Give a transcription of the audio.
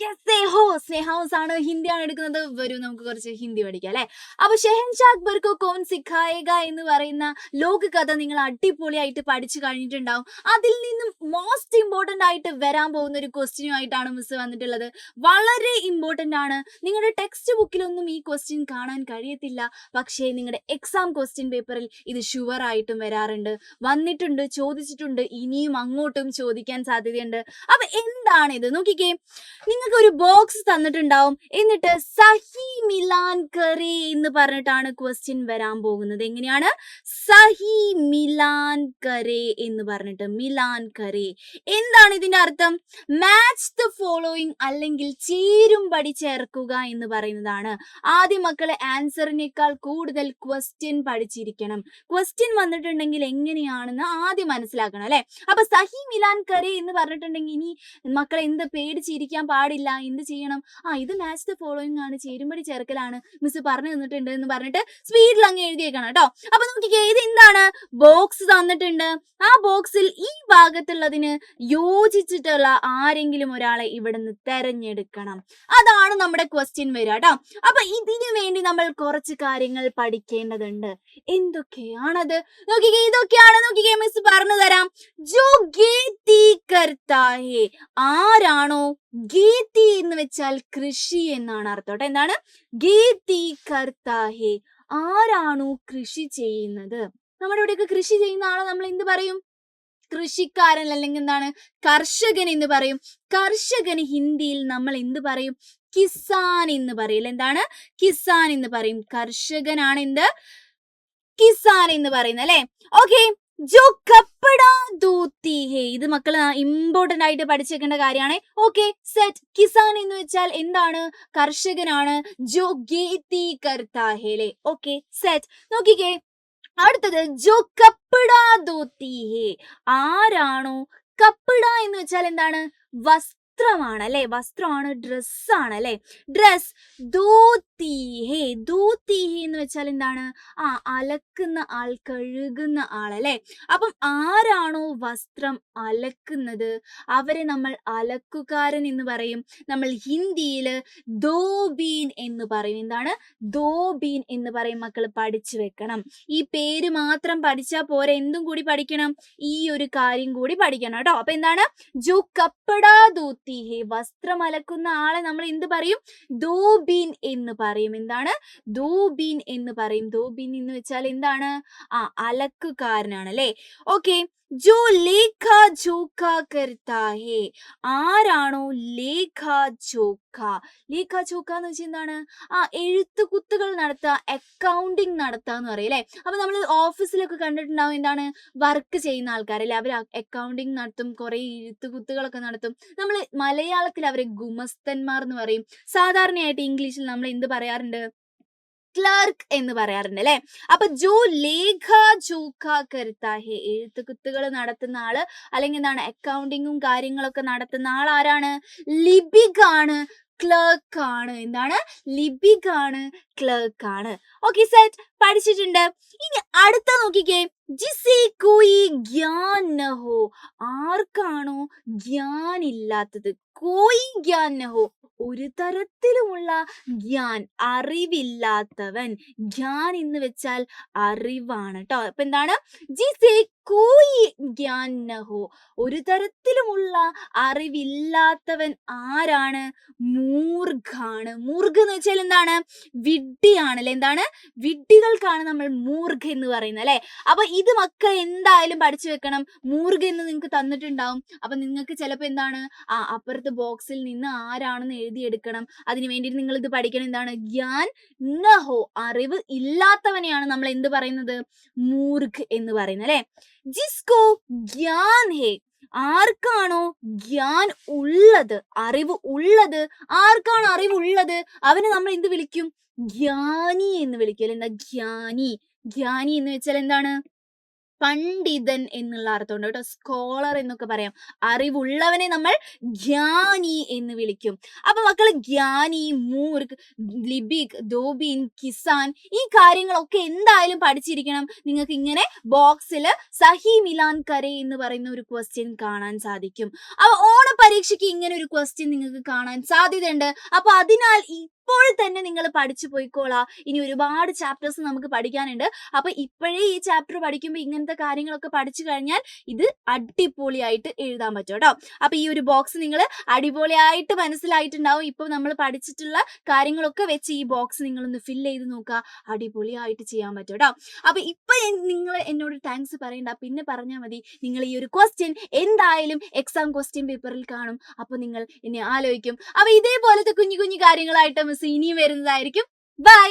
സ്നേഹ house ആണ്, ഹിന്ദിയാണ് എടുക്കുന്നത്. വരും നമുക്ക് കുറച്ച് ഹിന്ദി പഠിക്കാം അല്ലെ. അപ്പൊ ഷെഹൻഷാ അക്ബർ കോ കോൻ സിഖായേഗ എന്ന് പറയുന്ന ലോകകഥ നിങ്ങൾ അടിപൊളിയായിട്ട് പഠിച്ചു കഴിഞ്ഞിട്ടുണ്ടാവും. അതിൽ നിന്നും മോസ്റ്റ് ഇമ്പോർട്ടന്റ് ആയിട്ട് വരാൻ പോകുന്ന ഒരു ക്വസ്റ്റ്യനുമായിട്ടാണ് മിസ് വന്നിട്ടുള്ളത്. വളരെ ഇമ്പോർട്ടന്റ് ആണ്. നിങ്ങളുടെ ടെക്സ്റ്റ് ബുക്കിലൊന്നും ഈ ക്വസ്റ്റ്യൻ കാണാൻ കഴിയത്തില്ല, പക്ഷേ നിങ്ങളുടെ എക്സാം ക്വസ്റ്റ്യൻ പേപ്പറിൽ ഇത് ഷുവർ ആയിട്ടും വരാറുണ്ട്, വന്നിട്ടുണ്ട്, ചോദിച്ചിട്ടുണ്ട്, ഇനിയും അങ്ങോട്ടും ചോദിക്കാൻ സാധ്യതയുണ്ട്. അപ്പൊ എന്താണിത് നോക്കിക്കേ. നിങ്ങൾക്ക് ഒരു ബോക്സ് തന്നിട്ടുണ്ടാവും, എന്നിട്ട് സഹി മിലാൻ കറേ എന്ന് പറഞ്ഞിട്ടാണ് ക്വസ്റ്റ്യൻ വരാൻ പോകുന്നത്. എങ്ങനെയാണ്? സഹി മിലാൻ കറേ എന്ന് പറഞ്ഞിട്ട്, മിലാൻ കറേ. എന്താണ് ഇതിന്റെ അർത്ഥം? മാച്ച് ദ ഫോളോയിങ് അല്ലെങ്കിൽ ചേരുംപടി ചേർക്കുക എന്ന് പറയുന്നതാണ്. ആദ്യം മക്കളെ ആൻസറിനേക്കാൾ കൂടുതൽ ക്വസ്റ്റ്യൻ പഠിച്ചിരിക്കണം. ക്വസ്റ്റ്യൻ വന്നിട്ടുണ്ടെങ്കിൽ എങ്ങനെയാണെന്ന് ആദ്യം മനസ്സിലാക്കണം അല്ലെ. അപ്പൊ സഹി മിലാൻ കറേ എന്ന് പറഞ്ഞിട്ടുണ്ടെങ്കിൽ ഇനി മക്കളെ എന്ത് പേടിച്ചിരിക്കാൻ പാടില്ല, എന്ത് ചെയ്യണം? ഇത് മാച്ച് ദ ഫോളോയിങ് ആണ്, ചേരുംപടി ചേർക്കലാണ്, മിസ് പറഞ്ഞു തന്നിട്ടുണ്ട് എന്ന് പറഞ്ഞിട്ട് സ്പീഡിൽ അങ്ങ് എഴുതിയേക്കണം കേട്ടോ. അപ്പൊ നോക്കിക്കേ, ഇത് എന്താണ്? ബോക്സ് തന്നിട്ടുണ്ട്. ആ ബോക്സിൽ ഈ ഭാഗത്തുള്ളതിന് യോജിച്ചിട്ടുള്ള ആരെങ്കിലും ഒരാളെ ഇവിടുന്ന് തെരഞ്ഞെടുക്കണം. അതാണ് നമ്മുടെ ക്വസ്റ്റ്യൻ വരിക കേട്ടോ. അപ്പൊ ഇതിനു വേണ്ടി നമ്മൾ കുറച്ച് കാര്യങ്ങൾ പഠിക്കേണ്ടതുണ്ട്. എന്തൊക്കെയാണത്? നോക്കിക്കേ, ഇതൊക്കെയാണ്. നോക്കിക്കേ, മിസ് പറഞ്ഞു തരാം. ജോ ഗേത്തി കർത്താ ഹേ, ആരാണോ, ഗേത്തി എന്ന് വെച്ചാൽ കൃഷി എന്നാണ് അർത്ഥം. എന്താണ്? ഗേത്തി കർത്താ ഹേ, ആരാണോ കൃഷി ചെയ്യുന്നത്. നമ്മുടെ ഇവിടെയൊക്കെ കൃഷി ചെയ്യുന്ന ആളെ നമ്മൾ എന്ത് പറയും? കൃഷിക്കാരൻ, അല്ലെങ്കിൽ എന്താണ്, കർഷകൻ എന്ന് പറയും. കർഷകന് ഹിന്ദിയിൽ നമ്മൾ എന്ത് പറയും? കിസാൻ എന്ന് പറയും. എന്താണ്? കിസാൻ എന്ന് പറയും. കർഷകനാണ് എന്ത്? കിസാൻ എന്ന് പറയുന്നത് അല്ലെ. ഓക്കെ. ജോ കപ്പടാ ധോത്തി ഹേ, ഇത് മക്കൾ ഇമ്പോർട്ടന്റ് ആയിട്ട് പഠിച്ചേക്കേണ്ട കാര്യമാണ്. Okay, set. കിസാൻ എന്ന് വെച്ചാൽ എന്താണ്? കർഷകനാണ്. ജോ ഗേത്തി കർത്താ ഹേ അല്ലേ. Okay, set. നോക്കിക്കേ, അടുത്തത് ജോ കപ്പടാ ധോത്തി ഹേ, ആരാണോ, കപ്പട എന്ന് വെച്ചാൽ എന്താണ്? വസ്ത്രമാണ് അല്ലെ. വസ്ത്രമാണ്, ഡ്രസ്സാണ് അല്ലെ. ഡ്രസ്. ധോത്തി ഹേ, ധോത്തി ഹേ എന്ന് വെച്ചാൽ എന്താണ്? അലക്കുന്ന ആൾ, കഴുകുന്ന ആൾ അല്ലെ. അപ്പം ആരാണോ വസ്ത്രം അലക്കുന്നത് അവരെ നമ്മൾ അലക്കുകാരൻ എന്ന് പറയും. നമ്മൾ ഹിന്ദിയിൽ ധോബീൻ എന്ന് പറയും. എന്താണ്? ധോബീൻ എന്ന് പറയും. മക്കൾ പഠിച്ചു വെക്കണം. ഈ പേര് മാത്രം പഠിച്ചാൽ പോരെ, എന്തും കൂടി പഠിക്കണം. ഈ ഒരു കാര്യം കൂടി പഠിക്കണം കേട്ടോ. അപ്പൊ എന്താണ്? ജോ കപ്പടാ ധോത്തി ഹേ, വസ്ത്രം അലക്കുന്ന ആളെ നമ്മൾ എന്ത് പറയും? ധോബീൻ എന്ന് പറയും. എന്താണ്? ധോബീൻ എന്ന് പറയും. ധോബീൻ എന്ന് വെച്ചാൽ എന്താണ്? അലക്കുകാരനാണ് അല്ലെ. ഓക്കെ. ജോ ലേഖ ജോഖ കർത്താ ഹേ, ആരാണോ ലേഖ ജോഖ. ലേഖ ജോഖ എന്ന് വെച്ചാൽ എന്താണ്? എഴുത്തുകുത്തുകൾ നടത്തുക, അക്കൗണ്ടിങ് നടത്തുക എന്ന് പറയും അല്ലെ. അപ്പൊ നമ്മൾ ഓഫീസിലൊക്കെ കണ്ടിട്ടുണ്ടാവും, എന്താണ്, വർക്ക് ചെയ്യുന്ന ആൾക്കാരല്ലേ, അവർ അക്കൗണ്ടിങ് നടത്തും, കുറെ എഴുത്തുകുത്തുകളൊക്കെ നടത്തും. നമ്മൾ മലയാളത്തിൽ അവരെ ഗുമസ്തന്മാർ എന്ന് പറയും. സാധാരണയായിട്ട് ഇംഗ്ലീഷിൽ നമ്മൾ എന്ത് പറയാറുണ്ട്? ക്ലർക്ക് എന്ന് പറയാറുണ്ട് അല്ലെ. അപ്പൊ ജോ ലേഖ ജോഖ കർത്താ ഹേ, എഴുത്തുകുത്തുകൾ നടത്തുന്ന ആള്, അല്ലെങ്കിൽ എന്താണ്, അക്കൗണ്ടിങ്ങും കാര്യങ്ങളൊക്കെ നടത്തുന്ന ആൾ ആരാണ്? ലിപികാണ്, ക്ലർക്ക് ആണ്. എന്താണ്? ലിപികാണ്, ക്ലർക്ക് ആണ്. Okay, set. പഠിച്ചിട്ടുണ്ട്. ഇനി അടുത്ത നോക്കിക്കേ. ജിസേ കോയി ഗ്യാൻ ന ഹോ, ആർക്കാണോ ഗ്യാൻ ഇല്ലാത്തത്. കോയി ഗ്യാൻ ന ഹോ, ഒരു തരത്തിലുമുള്ള ഗ്യാൻ, അറിവില്ലാത്തവൻ. ഗ്യാൻ എന്ന് വെച്ചാൽ അറിവാണ് കേട്ടോ. അപ്പൊ എന്താണ്? ജിസേ കോയി ഗ്യാൻ ന ഹോ, ഒരു തരത്തിലുമുള്ള അറിവില്ലാത്തവൻ ആരാണ്? മൂർഖാണ്. മൂർഖ് എന്ന് വെച്ചാൽ എന്താണ്? വിഡ്ഢിയാണ് അല്ലെ. എന്താണ്? വിഡ്ഢികൾക്കാണ് നമ്മൾ മൂർഖ് എന്ന് പറയുന്നത് അല്ലെ. അപ്പൊ ഇത് മക്കൾ എന്തായാലും പഠിച്ചു വെക്കണം. മൂർഖ് എന്ന് നിങ്ങൾക്ക് തന്നിട്ടുണ്ടാവും. അപ്പൊ നിങ്ങൾക്ക് ചിലപ്പോ എന്താണ്, അപ്പുറത്തെ ബോക്സിൽ നിന്ന് ആരാണെന്ന് എഴുതിയെടുക്കണം. അതിനു വേണ്ടി നിങ്ങൾ ഇത് പഠിക്കണം. എന്താണ്? ഗ്യാൻ ന ഹോ, അറിവ് ഇല്ലാത്തവനെയാണ് നമ്മൾ എന്ത് പറയുന്നത്? മൂർഖ് എന്ന് പറയുന്നത് അല്ലെ. ജിസ്കോ ഗ്യാൻ ഹേ, ആർക്കാണോ ഗ്യാൻ ഉള്ളത്, അറിവ് ഉള്ളത്, ആർക്കാണോ അറിവുള്ളത് അവന് നമ്മൾ എന്ത് വിളിക്കും? ജ്ഞാനി എന്ന് വിളിക്കും. എന്താ? ജ്ഞാനി. ജ്ഞാനി എന്ന് വെച്ചാൽ എന്താണ്? പണ്ഡിതൻ എന്നുള്ള അർത്ഥമുണ്ട് കേട്ടോ. സ്കോളർ എന്നൊക്കെ പറയാം. അറിവുള്ളവനെ നമ്മൾ ജ്ഞാനി എന്ന് വിളിക്കും. അപ്പൊ മക്കള് ജ്ഞാനി, മൂർഖ്, ലിബിക്, ദോബിൻ, കിസാൻ ഈ കാര്യങ്ങളൊക്കെ എന്തായാലും പഠിച്ചിരിക്കണം. നിങ്ങൾക്ക് ഇങ്ങനെ ബോക്സിൽ സഹി മിലാൻ കരെ എന്ന് പറയുന്ന ഒരു ക്വസ്റ്റ്യൻ കാണാൻ സാധിക്കും. അപ്പൊ ഓണ പരീക്ഷയ്ക്ക് ഇങ്ങനെ ഒരു ക്വസ്റ്റ്യൻ നിങ്ങൾക്ക് കാണാൻ സാധ്യതയുണ്ട്. അപ്പൊ അതിനാൽ ഇപ്പോൾ തന്നെ നിങ്ങൾ പഠിച്ചു പോയിക്കോളാ. ഇനി ഒരുപാട് ചാപ്റ്റേഴ്സ് നമുക്ക് പഠിക്കാനുണ്ട്. അപ്പൊ ഇപ്പോഴേ ഈ ചാപ്റ്റർ പഠിക്കുമ്പോൾ ഇങ്ങനത്തെ കാര്യങ്ങളൊക്കെ പഠിച്ചു കഴിഞ്ഞാൽ ഇത് അടിപൊളിയായിട്ട് എഴുതാൻ പറ്റും കേട്ടോ. അപ്പൊ ഈ ഒരു ബോക്സ് നിങ്ങൾ അടിപൊളിയായിട്ട് മനസ്സിലായിട്ടുണ്ടാവും. ഇപ്പൊ നമ്മൾ പഠിച്ചിട്ടുള്ള കാര്യങ്ങളൊക്കെ വെച്ച് ഈ ബോക്സ് നിങ്ങളൊന്ന് ഫില്ല് ചെയ്ത് നോക്കുക. അടിപൊളിയായിട്ട് ചെയ്യാൻ പറ്റും കേട്ടോ. അപ്പൊ ഇപ്പൊ നിങ്ങൾ എന്നോട് താങ്ക്സ് പറയണ്ട, പിന്നെ പറഞ്ഞാൽ മതി. നിങ്ങൾ ഈ ഒരു ക്വസ്റ്റ്യൻ എന്തായാലും എക്സാം ക്വസ്റ്റ്യൻ പേപ്പറിൽ കാണും. അപ്പൊ നിങ്ങൾ എന്നെ ആലോചിക്കും. അപ്പൊ ഇതേപോലത്തെ കുഞ്ഞു കുഞ്ഞു കാര്യങ്ങളായിട്ട് മിസ് ഇനിയും വരുന്നതായിരിക്കും. ബൈ.